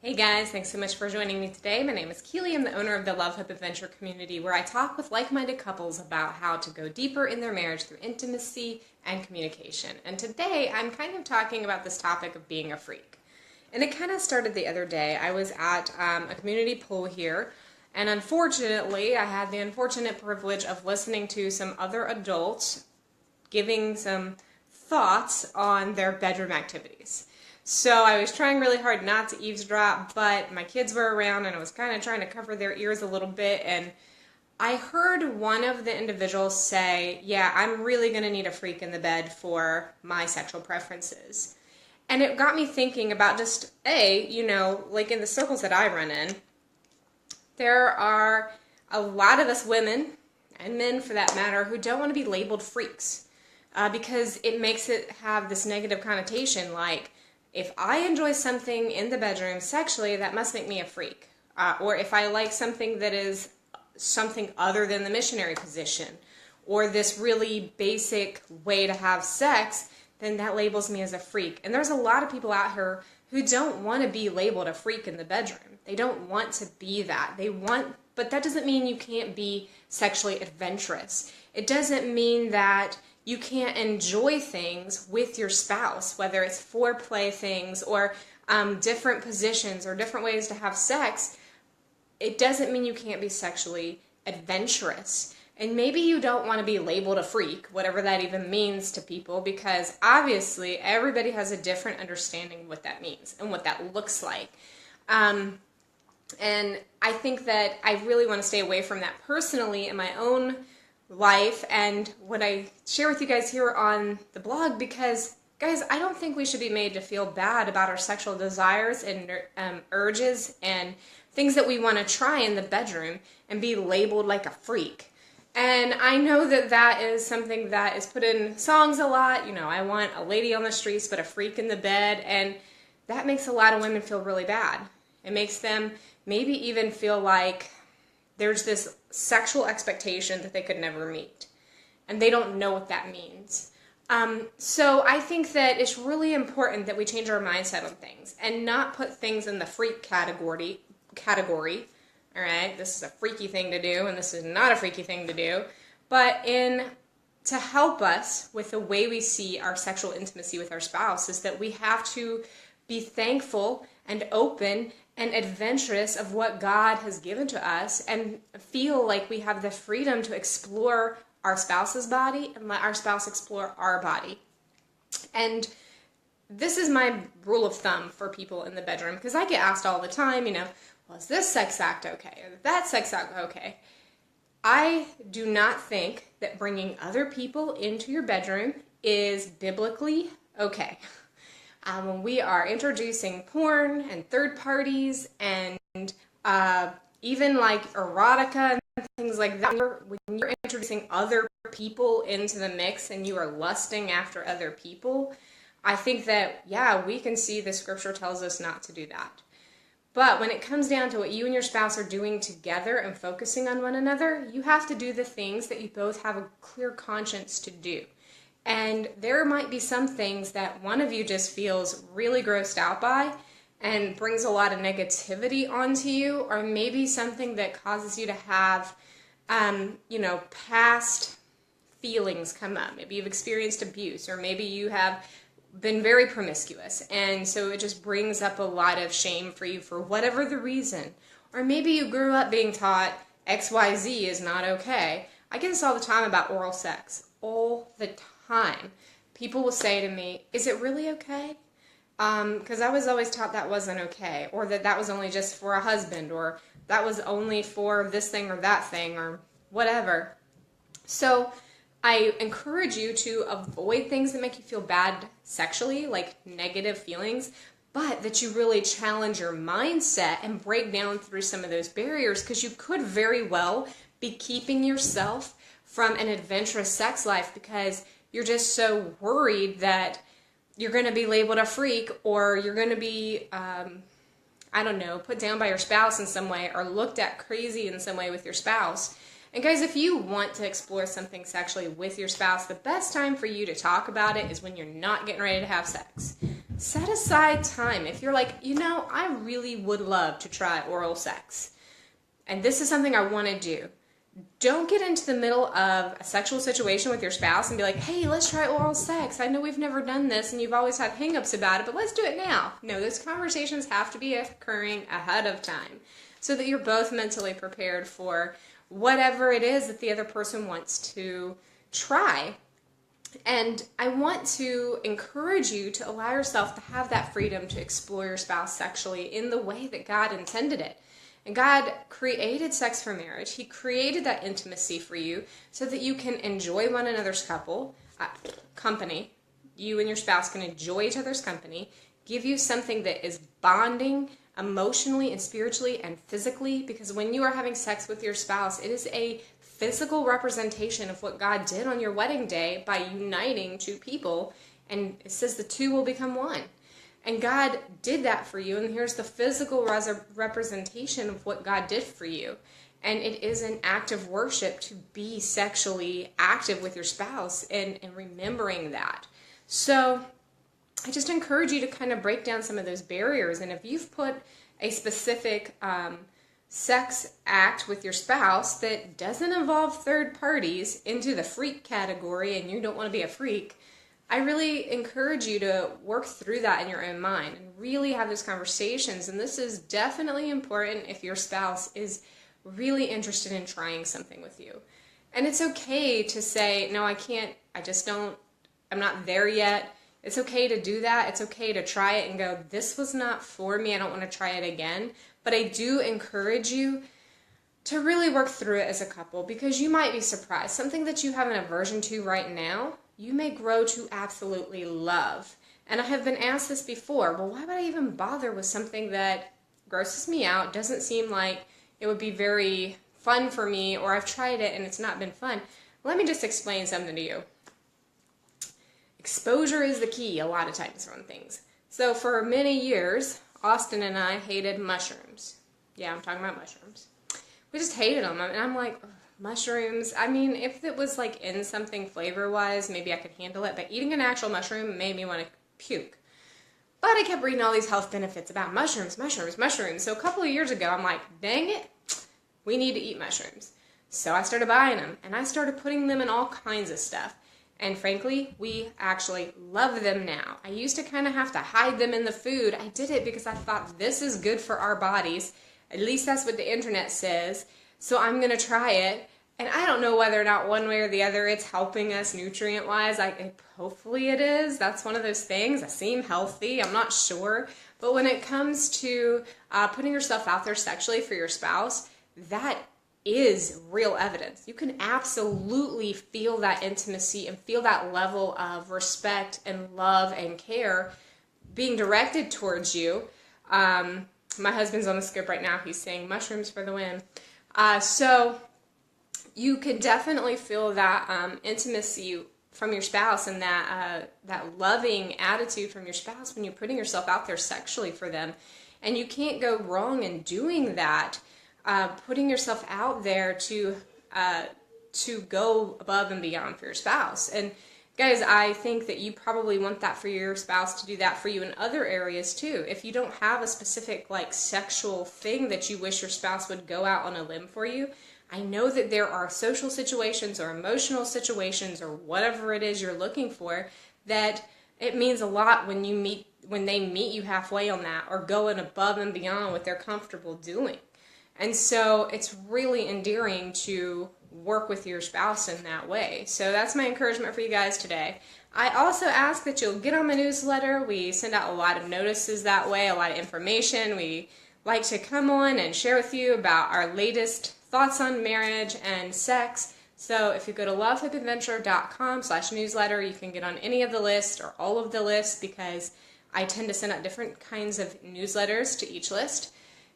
Hey guys, thanks so much for joining me today. My name is Keely. I'm the owner of the Love, Hope, Adventure community where I talk with like-minded couples about how to go deeper in their marriage through intimacy and communication. And today I'm kind of talking about this topic of being a freak. And it kind of started the other day. I was at a community pool here, and unfortunately I had the unfortunate privilege of listening to some other adults giving some thoughts on their bedroom activities. So I was trying really hard not to eavesdrop, but my kids were around and I was kind of trying to cover their ears a little bit, and I heard one of the individuals say, yeah, I'm really going to need a freak in the bed for my sexual preferences. And it got me thinking about just, like in the circles that I run in, there are a lot of us women, and men for that matter, who don't want to be labeled freaks because it makes it have this negative connotation like, if I enjoy something in the bedroom sexually, that must make me a freak. Or if I like something that is something other than the missionary position, or this really basic way to have sex, then that labels me as a freak. And there's a lot of people out here who don't want to be labeled a freak in the bedroom. They don't want to be that. But that doesn't mean you can't be sexually adventurous. It doesn't mean that you can't enjoy things with your spouse, whether it's foreplay things or different positions or different ways to have sex. It doesn't mean you can't be sexually adventurous. And maybe you don't want to be labeled a freak, whatever that even means to people, because obviously everybody has a different understanding of what that means and what that looks like. And I think that I really want to stay away from that personally in my own life and what I share with you guys here on the blog, because guys, I don't think we should be made to feel bad about our sexual desires and urges and things that we want to try in the bedroom and be labeled like a freak. And I know that that is something that is put in songs a lot. I want a lady on the streets but a freak in the bed, and that makes a lot of women feel really bad. It makes them maybe even feel like there's this sexual expectation that they could never meet, and they don't know what that means. So I think that it's really important that we change our mindset on things and not put things in the freak category. All right, this is a freaky thing to do, and this is not a freaky thing to do. But to help us with the way we see our sexual intimacy with our spouse is that we have to be thankful and open and adventurous of what God has given to us, and feel like we have the freedom to explore our spouse's body and let our spouse explore our body. And this is my rule of thumb for people in the bedroom, because I get asked all the time, well, is this sex act okay? Or that sex act okay? I do not think that bringing other people into your bedroom is biblically okay. When we are introducing porn and third parties and even like erotica and things like that, when you're introducing other people into the mix and you are lusting after other people, I think that, we can see the scripture tells us not to do that. But when it comes down to what you and your spouse are doing together and focusing on one another, you have to do the things that you both have a clear conscience to do. And there might be some things that one of you just feels really grossed out by and brings a lot of negativity onto you, or maybe something that causes you to have, past feelings come up. Maybe you've experienced abuse, or maybe you have been very promiscuous, and so it just brings up a lot of shame for you for whatever the reason. Or maybe you grew up being taught XYZ is not okay. I get this all the time about oral sex. All the time. People will say to me, is it really okay? Because I was always taught that wasn't okay, or that was only just for a husband, or that was only for this thing or that thing, or whatever. So I encourage you to avoid things that make you feel bad sexually, like negative feelings, but that you really challenge your mindset and break down through some of those barriers, because you could very well be keeping yourself from an adventurous sex life because you're just so worried that you're going to be labeled a freak, or you're going to be, put down by your spouse in some way, or looked at crazy in some way with your spouse. And guys, if you want to explore something sexually with your spouse, the best time for you to talk about it is when you're not getting ready to have sex. Set aside time. If you're like, I really would love to try oral sex, and this is something I want to do. Don't get into the middle of a sexual situation with your spouse and be like, hey, let's try oral sex. I know we've never done this and you've always had hang-ups about it, but let's do it now. No, those conversations have to be occurring ahead of time so that you're both mentally prepared for whatever it is that the other person wants to try. And I want to encourage you to allow yourself to have that freedom to explore your spouse sexually in the way that God intended it. And God created sex for marriage. He created that intimacy for you so that you can enjoy one another's company. You and your spouse can enjoy each other's company, give you something that is bonding emotionally and spiritually and physically, because when you are having sex with your spouse, it is a physical representation of what God did on your wedding day by uniting two people, and it says the two will become one. And God did that for you, and here's the physical representation of what God did for you. And it is an act of worship to be sexually active with your spouse and remembering that. So I just encourage you to kind of break down some of those barriers. And if you've put a specific sex act with your spouse that doesn't involve third parties into the freak category and you don't want to be a freak, I really encourage you to work through that in your own mind and really have those conversations. And this is definitely important if your spouse is really interested in trying something with you. And it's okay to say, no, I can't, I'm not there yet. It's okay to do that. It's okay to try it and go, this was not for me. I don't want to try it again. But I do encourage you to really work through it as a couple, because you might be surprised. Something that you have an aversion to right now, you may grow to absolutely love. And I have been asked this before, well, why would I even bother with something that grosses me out, doesn't seem like it would be very fun for me, or I've tried it and it's not been fun? Let me just explain something to you. Exposure is the key a lot of times on things. So for many years, Austin and I hated mushrooms. Yeah, I'm talking about mushrooms. We just hated them. And I'm like, mushrooms, I mean, if it was like in something flavor-wise, maybe I could handle it, but eating an actual mushroom made me want to puke. But I kept reading all these health benefits about mushrooms. So a couple of years ago, I'm like, dang it, we need to eat mushrooms. So I started buying them, and I started putting them in all kinds of stuff. And frankly, we actually love them now. I used to kind of have to hide them in the food. I did it because I thought this is good for our bodies. At least that's what the internet says. So I'm going to try it. And I don't know whether or not one way or the other it's helping us nutrient-wise. Hopefully it is. That's one of those things. I seem healthy. I'm not sure. But when it comes to putting yourself out there sexually for your spouse, that is real evidence. You can absolutely feel that intimacy and feel that level of respect and love and care being directed towards you. My husband's on the scope right now. He's saying mushrooms for the win. So you can definitely feel that intimacy from your spouse and that loving attitude from your spouse when you're putting yourself out there sexually for them. And you can't go wrong in doing that. Putting yourself out there to go above and beyond for your spouse. And guys, I think that you probably want that for your spouse to do that for you in other areas too. If you don't have a specific sexual thing that you wish your spouse would go out on a limb for you, I know that there are social situations or emotional situations or whatever it is you're looking for that it means a lot when they meet you halfway on that or going above and beyond what they're comfortable doing. And so it's really endearing to work with your spouse in that way. So that's my encouragement for you guys today. I also ask that you'll get on my newsletter. We send out a lot of notices that way, a lot of information. We like to come on and share with you about our latest thoughts on marriage and sex. So if you go to lovehoopadventure.com/newsletter, you can get on any of the lists or all of the lists, because I tend to send out different kinds of newsletters to each list.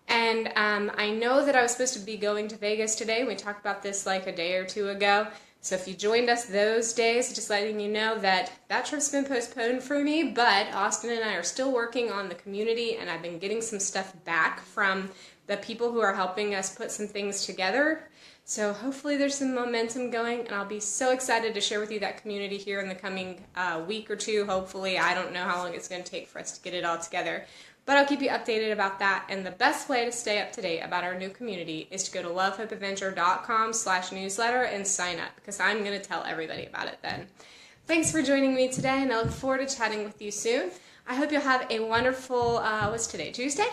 And I know that I was supposed to be going to Vegas today. We talked about this a day or two ago. So if you joined us those days, just letting you know that trip's been postponed for me, but Austin and I are still working on the community, and I've been getting some stuff back from the people who are helping us put some things together. So hopefully there's some momentum going, and I'll be so excited to share with you that community here in the coming week or two. Hopefully, I don't know how long it's going to take for us to get it all together, but I'll keep you updated about that. And the best way to stay up to date about our new community is to go to lovehopeadventure.com/newsletter and sign up, because I'm going to tell everybody about it then. Thanks for joining me today, and I look forward to chatting with you soon. I hope you'll have a wonderful, what's today, Tuesday?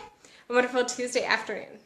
A wonderful Tuesday afternoon.